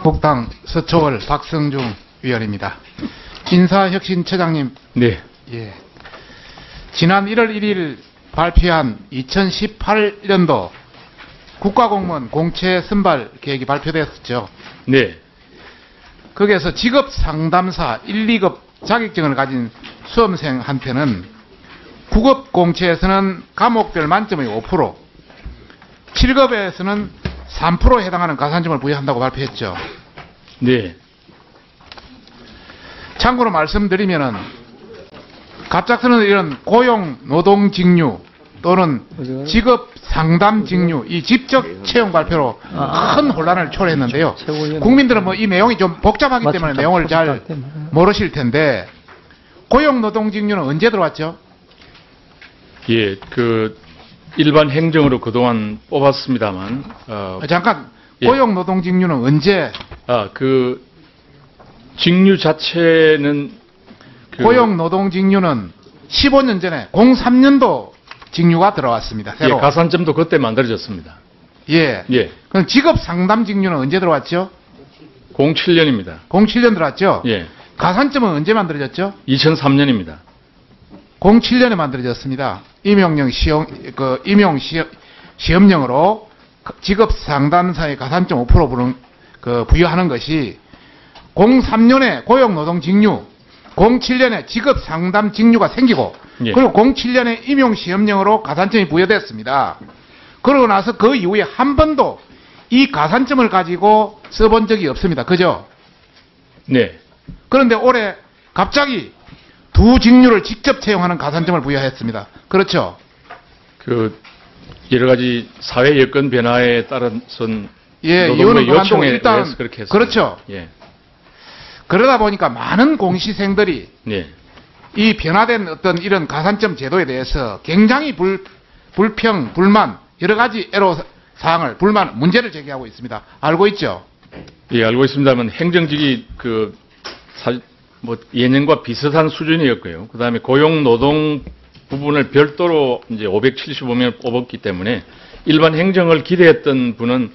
한국당 서초월 박성중 위원입니다. 인사혁신처장님. 네. 예. 지난 1월 1일 발표한 2018년도 국가공무원 공채 선발 계획이 발표됐었죠. 네. 거기에서 직업 상담사 1, 2급 자격증을 가진 수험생한테는 9급 공채에서는 과목별 만점의 5%, 7급에서는 3%에 해당하는 가산점을 부여한다고 발표했죠. 네. 참고로 말씀드리면은 갑작스러운 이런 고용 노동 직류 또는 직업 상담 직류 이 직접 채용 발표로 큰 혼란을 초래했는데요. 국민들은 뭐 이 내용이 좀 복잡하기 때문에 내용을 잘 모르실 텐데, 고용 노동 직류는 언제 들어왔죠? 예, 일반 행정으로 그동안 뽑았습니다만, 잠깐, 예. 고용 노동 직류는 언제? 직류 자체는 고용 노동 직류는 15년 전에 03년도 직류가 들어왔습니다. 새로. 예, 가산점도 그때 만들어졌습니다. 예. 예. 그럼 직업 상담 직류는 언제 들어왔죠? 07년입니다. 07년 들어왔죠? 예. 가산점은 언제 만들어졌죠? 2003년입니다. 07년에 만들어졌습니다. 임용령 시험령으로 직업 상담사의 가산점 5% 부여하는 것이 03년에 고용노동 직류, 07년에 직업 상담 직류가 생기고, 예. 그리고 07년에 임용시험령으로 가산점이 부여됐습니다. 그러고 나서 그 이후에 한 번도 이 가산점을 가지고 써본 적이 없습니다. 그죠? 네. 그런데 올해 갑자기 두 직류를 직접 채용하는 가산점을 부여했습니다. 그렇죠? 여러 가지 사회 여건 변화에 따라선 예, 노동부의 이유는 요청에 일단 의해서 그렇게 했습니다. 그렇죠. 예. 그러다 보니까 많은 공시생들이 네. 이 변화된 어떤 이런 가산점 제도에 대해서 굉장히 불평, 불만, 여러 가지 애로사항을, 문제를 제기하고 있습니다. 알고 있죠? 예, 알고 있습니다만 행정직이 예년과 비슷한 수준이었고요. 그 다음에 고용 노동 부분을 별도로 이제 575명을 뽑았기 때문에 일반 행정을 기대했던 분은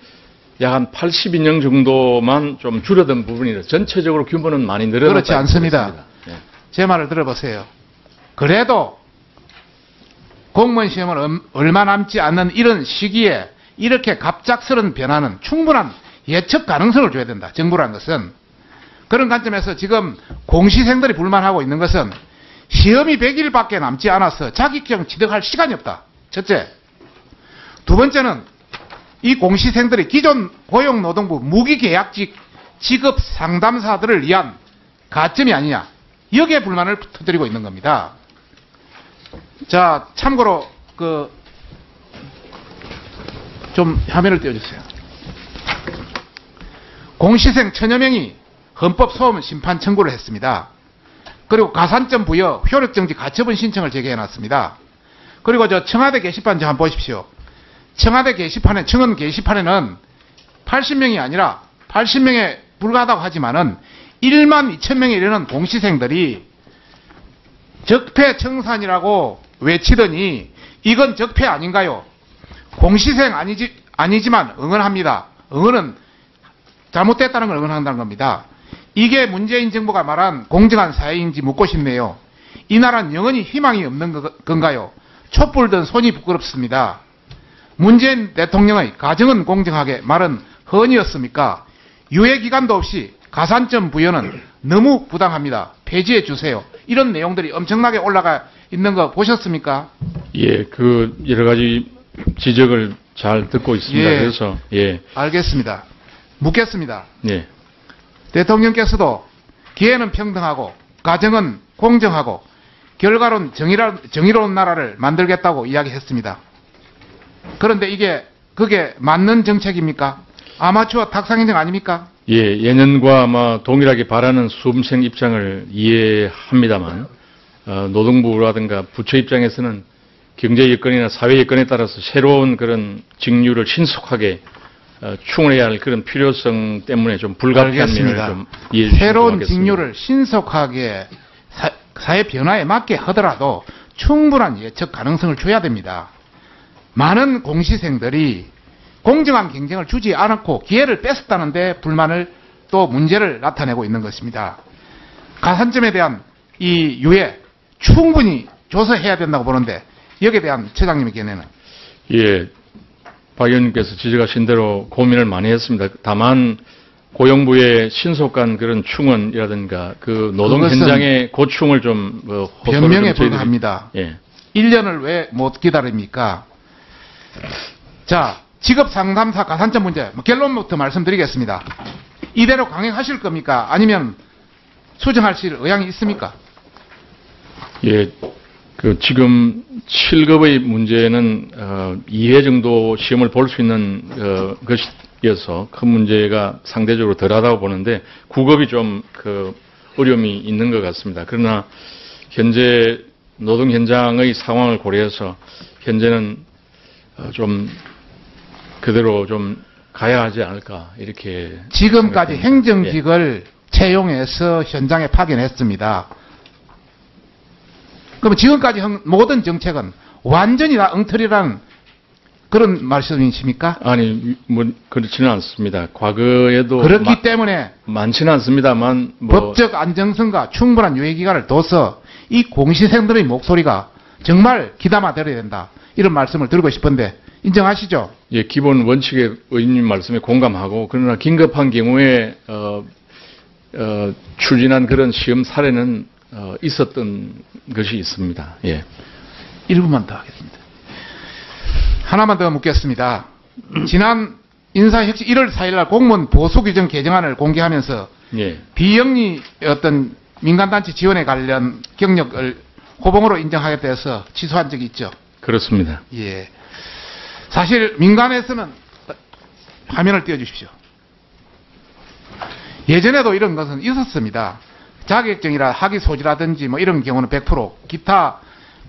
약 한 82명 정도만 좀 줄어든 부분이라 전체적으로 규모는 많이 늘어났다. 그렇지 않습니다. 예. 제 말을 들어보세요. 그래도 공무원 시험을 얼마 남지 않는 이런 시기에 이렇게 갑작스런 변화는 충분한 예측 가능성을 줘야 된다. 정부란 것은. 그런 관점에서 지금 공시생들이 불만하고 있는 것은 시험이 100일밖에 남지 않아서 자격증 취득할 시간이 없다. 첫째. 두 번째는 이 공시생들이 기존 고용노동부 무기계약직 직업 상담사들을 위한 가점이 아니냐. 여기에 불만을 터뜨리고 있는 겁니다. 자, 참고로 좀 화면을 띄워주세요. 공시생 1000여 명이 헌법 소원 심판 청구를 했습니다. 그리고 가산점 부여 효력정지 가처분 신청을 제기해놨습니다. 그리고 저 청와대 게시판 좀 한번 보십시오. 청와대 게시판에, 청원 게시판에는 80명이 아니라 80명에 불과하다고 하지만은 1만 2천 명에 이르는 공시생들이 적폐청산이라고 외치더니 이건 적폐 아닌가요? 공시생 아니지만 응원합니다. 응원은 잘못됐다는 걸 응원한다는 겁니다. 이게 문재인 정부가 말한 공정한 사회인지 묻고 싶네요. 이 나라는 영원히 희망이 없는 건가요? 촛불 든 손이 부끄럽습니다. 문재인 대통령의 가정은 공정하게 말은 헌이었습니까? 유예기간도 없이 가산점 부여는 너무 부당합니다. 폐지해 주세요. 이런 내용들이 엄청나게 올라가 있는 거 보셨습니까? 예, 여러 가지 지적을 잘 듣고 있습니다. 예. 그래서, 예. 알겠습니다. 묻겠습니다. 예. 대통령께서도 기회는 평등하고 가정은 공정하고 결과론 정의로운 나라를 만들겠다고 이야기했습니다. 그런데 그게 맞는 정책입니까? 아마추어 탁상인정 아닙니까? 예, 예년과 아마 동일하게 바라는 수험생 입장을 이해합니다만, 노동부라든가 부처 입장에서는 경제 여건이나 사회 여건에 따라서 새로운 그런 직류를 신속하게 충원해야 할 그런 필요성 때문에 좀 불가피한 면을 좀 이해해 주시면 새로운 좋겠습니다. 직류를 신속하게 사회 변화에 맞게 하더라도 충분한 예측 가능성을 줘야 됩니다. 많은 공시생들이 공정한 경쟁을 주지 않았고 기회를 뺏었다는데 불만을 또 문제를 나타내고 있는 것입니다. 가산점에 대한 이 유예 충분히 조사해야 된다고 보는데 여기에 대한 처장님의 견해는? 예, 박 의원님께서 지적하신 대로 고민을 많이 했습니다. 다만 고용부의 신속한 그런 충원이라든가 그 노동 그것은 현장의 고충을 좀 호소를 변명에 좀 저희들이- 불과합니다. 예. 1년을 왜 못 기다립니까? 자, 직업 상담사 가산점 문제 결론부터 말씀드리겠습니다. 이대로 강행하실 겁니까? 아니면 수정하실 의향이 있습니까? 예, 그 지금 7급의 문제는 2회 정도 시험을 볼 수 있는 것이어서 큰 문제가 상대적으로 덜하다고 보는데 9급이 좀 그 어려움이 있는 것 같습니다. 그러나 현재 노동 현장의 상황을 고려해서 현재는 좀 그대로 좀 가야 하지 않을까 이렇게 지금까지 생각합니다. 행정직을 채용해서 현장에 파견했습니다. 그럼 지금까지 모든 정책은 완전히 다 엉터리라는 그런 말씀이십니까? 아니, 뭐 그렇지는 않습니다. 과거에도 그렇기 때문에 많지는 않습니다만 뭐 법적 안정성과 충분한 유예기간을 둬서 이 공시생들의 목소리가 정말 귀담아 들어야 된다. 이런 말씀을 드리고 싶은데 인정하시죠? 예, 기본 원칙의 의원님 말씀에 공감하고 그러나 긴급한 경우에 추진한 그런 시험 사례는 있었던 것이 있습니다. 예. 1분만 더 하겠습니다. 하나만 더 묻겠습니다. 지난 인사혁신 1월 4일 날 공무원 보수규정 개정안을 공개하면서 예. 비영리 어떤 민간단체 지원에 관련 경력을 호봉으로 인정하겠다 해서 취소한 적이 있죠. 그렇습니다. 예. 사실 민간에서는 화면을 띄워주십시오. 예전에도 이런 것은 있었습니다. 자격증이라 학위 소지라든지 뭐 이런 경우는 100%, 기타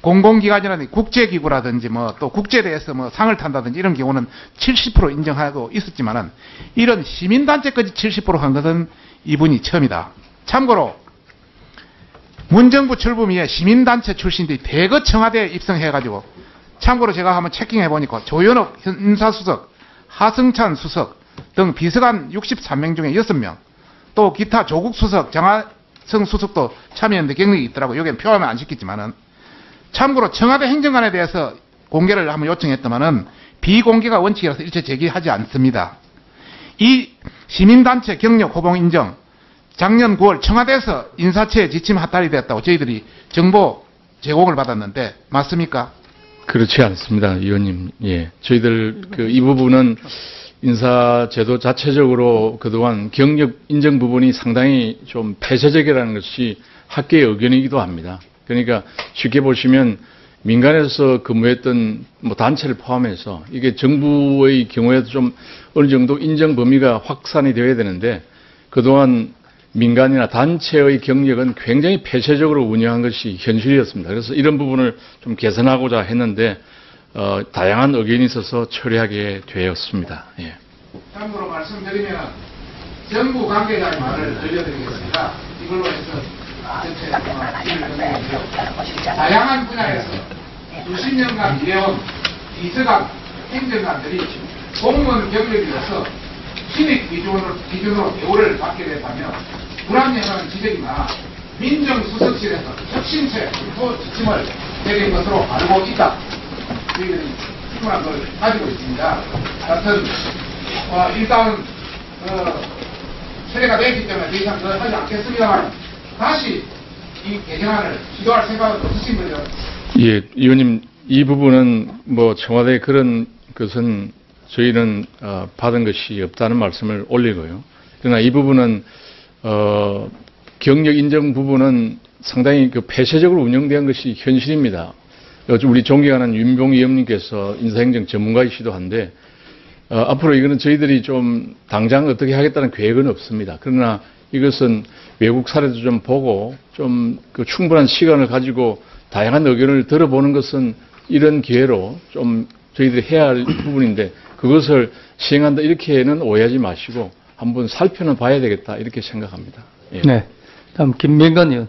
공공기관이라든지 국제기구라든지 뭐 또 국제대회에서 뭐 상을 탄다든지 이런 경우는 70% 인정하고 있었지만은 이런 시민단체까지 70%한 것은 이분이 처음이다. 참고로 문정부 출범 이에 시민단체 출신들이 대거 청와대에 입성해가지고 참고로 제가 한번 체킹해 보니까 조현옥 인사수석, 하승찬 수석 등 비서관 63명 중에 6명, 또 기타 조국 수석, 장하성 수석도 참여했는데 경력이 있더라고요. 여기는 표하면 안 시켰지만은 참고로 청와대 행정관에 대해서 공개를 한번 요청했더만은 비공개가 원칙이라서 일체 제기하지 않습니다. 이 시민단체 경력 호봉 인정 작년 9월 청와대에서 인사처에 지침 하달이 됐다고 저희들이 정보 제공을 받았는데 맞습니까? 그렇지 않습니다, 의원님. 예. 저희들 이 부분은 인사제도 자체적으로 그동안 경력 인정 부분이 상당히 좀 폐쇄적이라는 것이 학계의 의견이기도 합니다. 그러니까 쉽게 보시면 민간에서 근무했던 뭐 단체를 포함해서 이게 정부의 경우에도 좀 어느 정도 인정 범위가 확산이 되어야 되는데 그동안 민간이나 단체의 경력은 굉장히 폐쇄적으로 운영한 것이 현실이었습니다. 그래서 이런 부분을 좀 개선하고자 했는데 다양한 의견이 있어서 처리하게 되었습니다. 예. 참고로 말씀드리면 정부 관계자의 말을 들려드리겠습니다. 이걸로 해서 전체 다양한 분야에서 수십 년간 일해온 비서관, 행정관들이 공무원 경력이어서 신입 기준으로 대우를 받게 됐다면 불합리하다는 지적이 많아 민정수석실에서 혁신체 지침을 내린 것으로 알고 있다. 저희들이 충분한 걸 가지고 있습니다. 하여튼 일단 처리가 되었기 때문에 더 이상 더 하지 않겠습니다만 다시 이 개정안을 시도할 생각은 없으신 거죠? 예, 의원님 이 부분은 뭐 청와대 그런 것은 저희는 받은 것이 없다는 말씀을 올리고요. 그러나 이 부분은 경력 인정 부분은 상당히 그 폐쇄적으로 운영된 것이 현실입니다. 우리 존경하는 윤병 의원님께서 인사행정 전문가이시도 한데 앞으로 이거는 저희들이 좀 당장 어떻게 하겠다는 계획은 없습니다. 그러나 이것은 외국 사례도 좀 보고 좀 그 충분한 시간을 가지고 다양한 의견을 들어보는 것은 이런 기회로 좀 저희들이 해야 할 부분인데 그것을 시행한다 이렇게는 오해하지 마시고 한번 살펴는 봐야 되겠다 이렇게 생각합니다. 예. 네. 다음 김명건 의원.